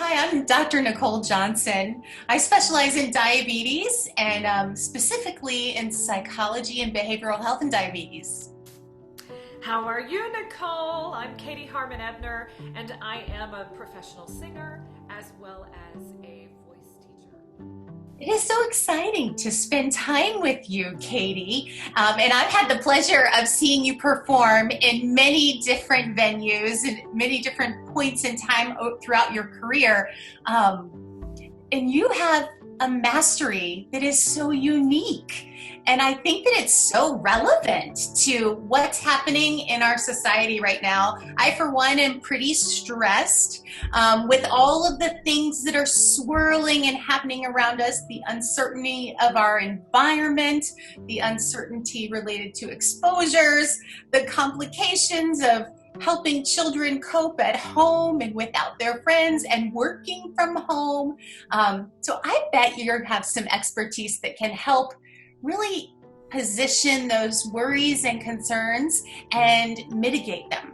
Hi, I'm Dr. Nicole Johnson. I specialize in diabetes and specifically in psychology and behavioral health and diabetes. How are you, Nicole? I'm Katie Harman Ebner, and I am a professional singer as well as a voice teacher. It is so exciting to spend time with you, Katie. And I've had the pleasure of seeing you perform in many different venues and many different points in time throughout your career. And you have a mastery that is so unique. And I think that it's so relevant to what's happening in our society right now. I, for one, am pretty stressed with all of the things that are swirling and happening around us, the uncertainty of our environment, the uncertainty related to exposures, the complications of helping children cope at home and without their friends and working from home. So I bet you have some expertise that can help really position those worries and concerns and mitigate them.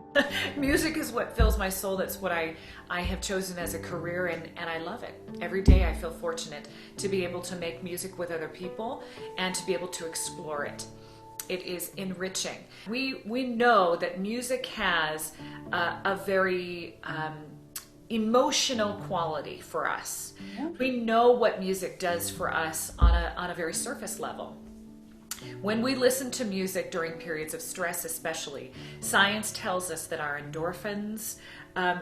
Music is what fills my soul. That's what I have chosen as a career, and I love it. Every day I feel fortunate to be able to make music with other people and to be able to explore it. It is enriching. We know that music has a very emotional quality for us. Yeah. We know what music does for us on a very surface level. When we listen to music during periods of stress especially, science tells us that our endorphins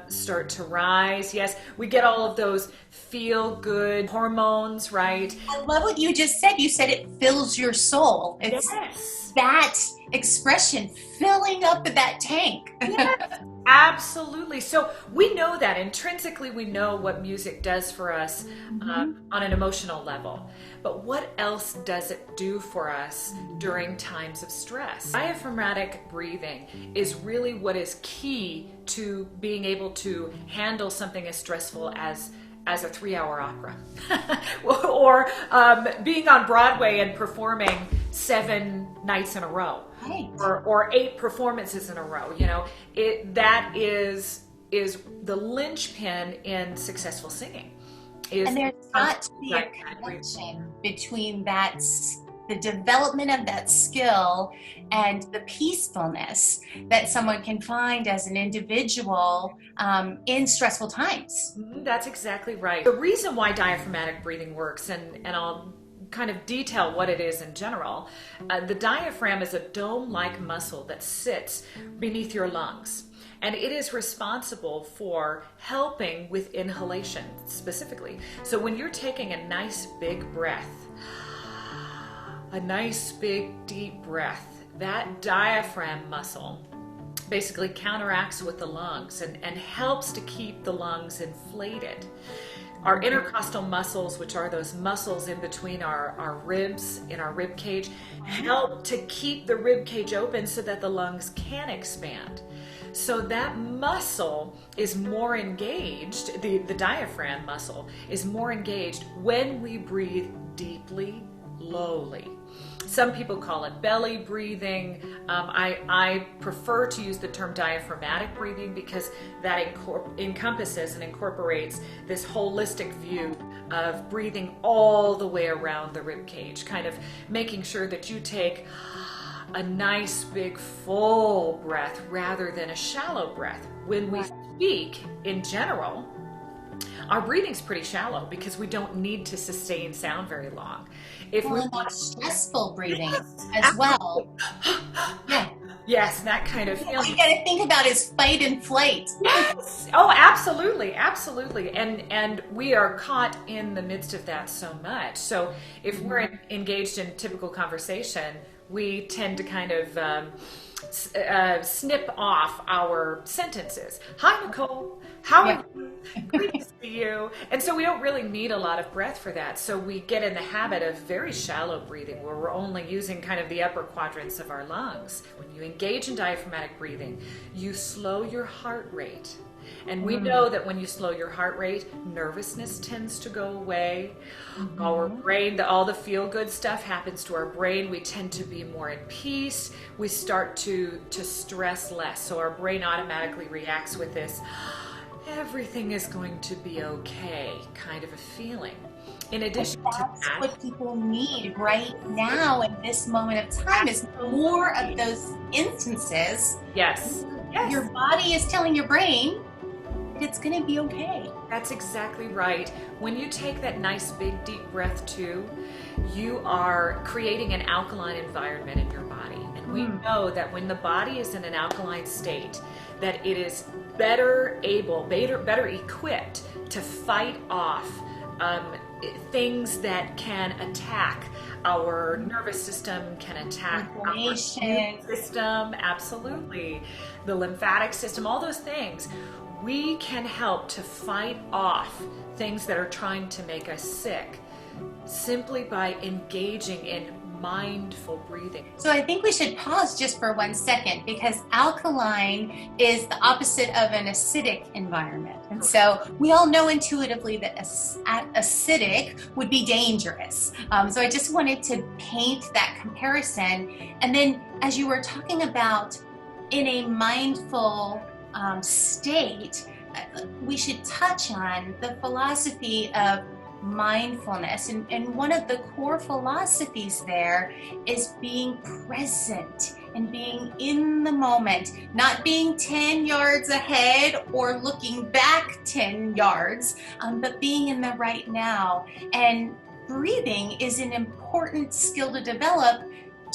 start to rise. Yes, we get all of those feel-good hormones, right? I love what you just said. You said it fills your soul. It's Yes. that expression, filling up that tank. Yes, absolutely. So we know that intrinsically, we know what music does for us on an emotional level. But what else does it do for us during times of stress? Diaphragmatic breathing is really what is key to being able to handle something as stressful as a 3-hour opera or being on Broadway and performing 7 nights in a row. Right. Or 8 performances in a row. That is the linchpin in successful singing. And there's got to be a connection between the development of that skill and the peacefulness that someone can find as an individual in stressful times. That's exactly right. The reason why diaphragmatic breathing works, and I'll kind of detail what it is in general, the diaphragm is a dome-like muscle that sits beneath your lungs. And it is responsible for helping with inhalation specifically. So when you're taking a nice big breath, a nice big deep breath, that diaphragm muscle basically counteracts with the lungs and helps to keep the lungs inflated. Our intercostal muscles, which are those muscles in between our ribs, in our rib cage, help to keep the rib cage open so that the lungs can expand. So that muscle is more engaged, the diaphragm muscle is more engaged when we breathe deeply, lowly. Some people call it belly breathing. I prefer to use the term diaphragmatic breathing because that encompasses and incorporates this holistic view of breathing all the way around the rib cage, kind of making sure that you take a nice big full breath rather than a shallow breath. When we speak in general, our breathing's pretty shallow because we don't need to sustain sound very long. If we want stressful breathing Yes, as well. Yeah. Yes, that kind of feeling. What you gotta think about is fight and flight. Yes. Oh, absolutely, absolutely. And we are caught in the midst of that so much. So if we're engaged in typical conversation, we tend to kind of snip off our sentences. Hi, Nicole. How are you? Great to see you. And so we don't really need a lot of breath for that. So we get in the habit of very shallow breathing where we're only using kind of the upper quadrants of our lungs. When you engage in diaphragmatic breathing, you slow your heart rate. And we know that when you slow your heart rate, nervousness tends to go away. Our brain, all the feel-good stuff happens to our brain. We tend to be more at peace. We start to stress less. So our brain automatically reacts with this everything is going to be okay kind of a feeling. In And addition to that's that, what people need right now in this moment of time, is more of those instances. yes, yes, Your body is telling your brain that it's going to be okay. that's exactly right. When you take that nice big deep breath too, you are creating an alkaline environment in your body. And we know that when the body is in an alkaline state, that it is better able, better equipped to fight off things that can attack our nervous system, can attack our immune Inflammation. system, absolutely, the lymphatic system, all those things. We can help to fight off things that are trying to make us sick simply by engaging in mindful breathing. So I think we should pause just for 1 second, because alkaline is the opposite of an acidic environment. And so we all know intuitively that acidic would be dangerous. So I just wanted to paint that comparison. And then as you were talking about in a mindful state, we should touch on the philosophy of mindfulness. And one of the core philosophies there is being present and being in the moment, not being 10 yards ahead or looking back 10 yards, but being in the right now. And breathing is an important skill to develop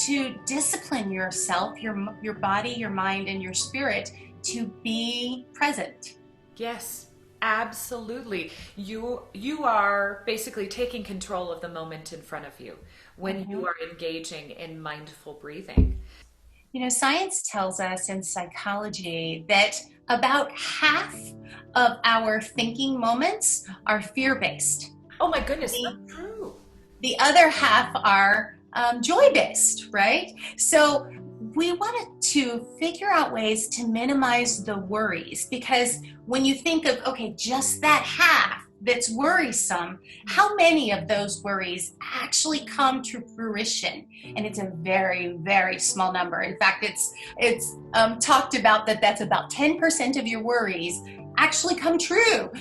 to discipline yourself, your body, your mind, and your spirit to be present. Yes, absolutely. You are basically taking control of the moment in front of you when you are engaging in mindful breathing. You know, science tells us in psychology that about half of our thinking moments are fear-based. Oh my goodness, that's true. The other half are joy-based, right? So we wanted to figure out ways to minimize the worries, because when you think of, okay, just that half that's worrisome, how many of those worries actually come to fruition? And it's a very, very small number. In fact, it's talked about that that's about 10% of your worries actually come true.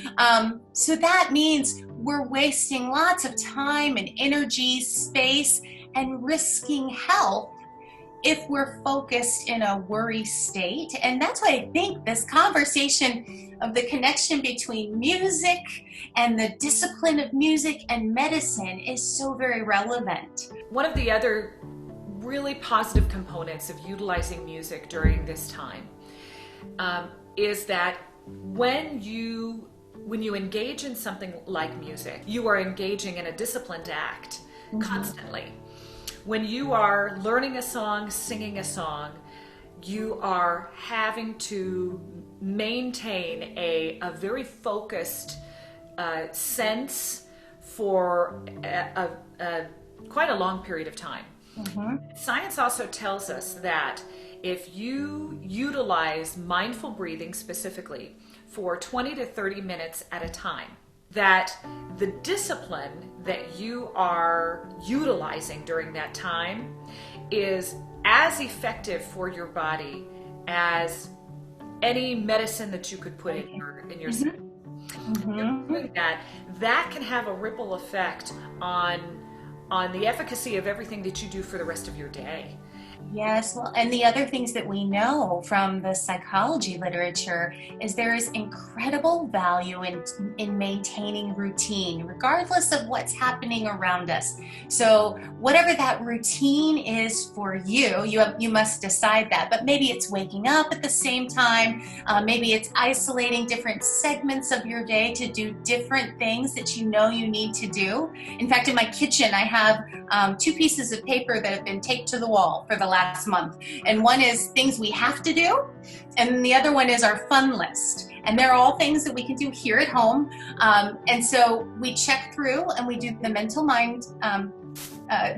So that means we're wasting lots of time and energy, space, and risking health if we're focused in a worry state. And that's why I think this conversation of the connection between music and the discipline of music and medicine is so very relevant. One of the other really positive components of utilizing music during this time is that when you engage in something like music, you are engaging in a disciplined act constantly. When you are learning a song, singing a song, you are having to maintain a very focused sense for quite a long period of time. Science also tells us that if you utilize mindful breathing specifically for 20 to 30 minutes at a time, that the discipline that you are utilizing during that time is as effective for your body as any medicine that you could put in your system. Doing that can have a ripple effect on the efficacy of everything that you do for the rest of your day. Yes, well, and the other things that we know from the psychology literature is there is incredible value in maintaining routine, regardless of what's happening around us. So whatever that routine is for you, you must decide that. But maybe it's waking up at the same time. Maybe it's isolating different segments of your day to do different things that you know you need to do. In fact, in my kitchen, I have 2 pieces of paper that have been taped to the wall for the last month. And one is things we have to do, and the other one is our fun list. And they're all things that we can do here at home. And so we check through and we do the mental mind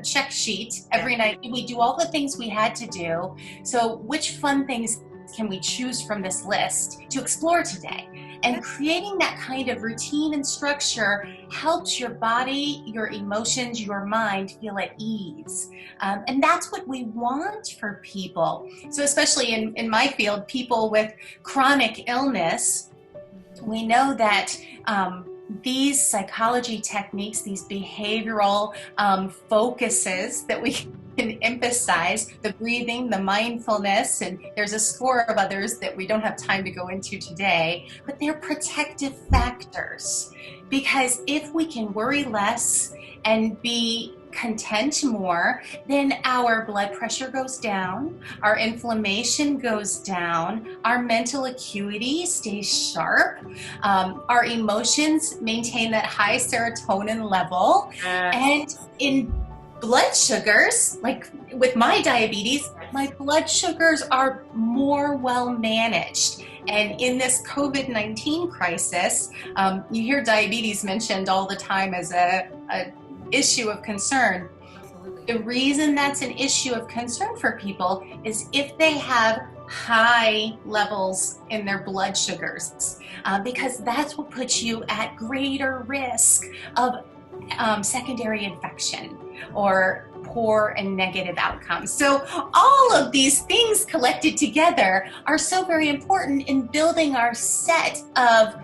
check sheet every night. We do all the things we had to do. So which fun things can we choose from this list to explore today? And creating that kind of routine and structure helps your body, your emotions, your mind feel at ease. And that's what we want for people. So especially in my field, people with chronic illness, we know that these psychology techniques, these behavioral focuses that we can emphasize, the breathing, the mindfulness, and there's a score of others that we don't have time to go into today, but they're protective factors. Because if we can worry less and be content more, then our blood pressure goes down, our inflammation goes down, our mental acuity stays sharp, our emotions maintain that high serotonin level, and in blood sugars, like with my diabetes, my blood sugars are more well managed. And in this COVID-19 crisis, you hear diabetes mentioned all the time as a issue of concern. The reason that's an issue of concern for people is if they have high levels in their blood sugars, because that's what puts you at greater risk of secondary infection or poor and negative outcomes. So all of these things collected together are so very important in building our set of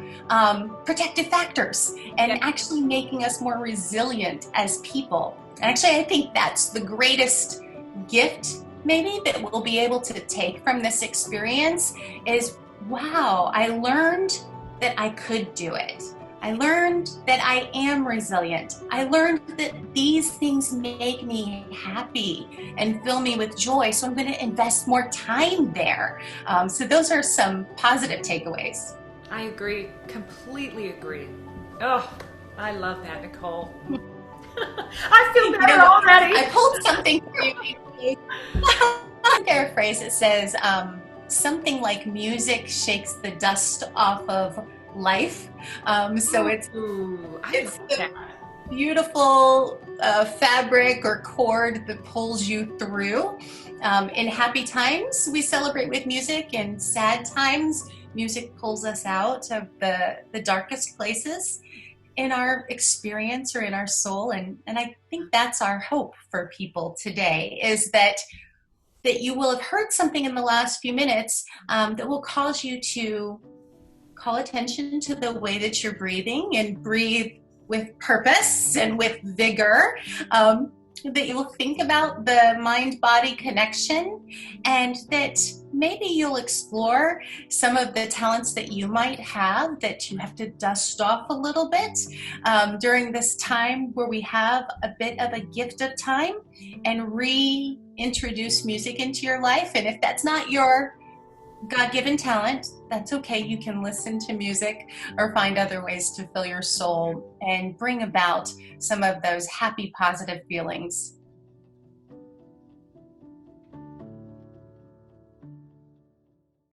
protective factors and actually making us more resilient as people. And actually, I think that's the greatest gift maybe that we'll be able to take from this experience is, wow, I learned that I could do it. I learned that I am resilient. I learned that these things make me happy and fill me with joy. So I'm going to invest more time there. So those are some positive takeaways. I agree. Completely agree. Oh, I love that, Nicole. I feel better already. I pulled something for you. Paraphrase. It says something like music shakes the dust off of life. So it's the beautiful fabric or cord that pulls you through. In happy times, we celebrate with music. In sad times, music pulls us out of the darkest places in our experience or in our soul. And I think that's our hope for people today, is that you will have heard something in the last few minutes that will cause you to call attention to the way that you're breathing and breathe with purpose and with vigor. That you'll think about the mind-body connection, and that maybe you'll explore some of the talents that you might have that you have to dust off a little bit during this time where we have a bit of a gift of time, and reintroduce music into your life. And if that's not your God-given talent, that's okay. You can listen to music or find other ways to fill your soul and bring about some of those happy, positive feelings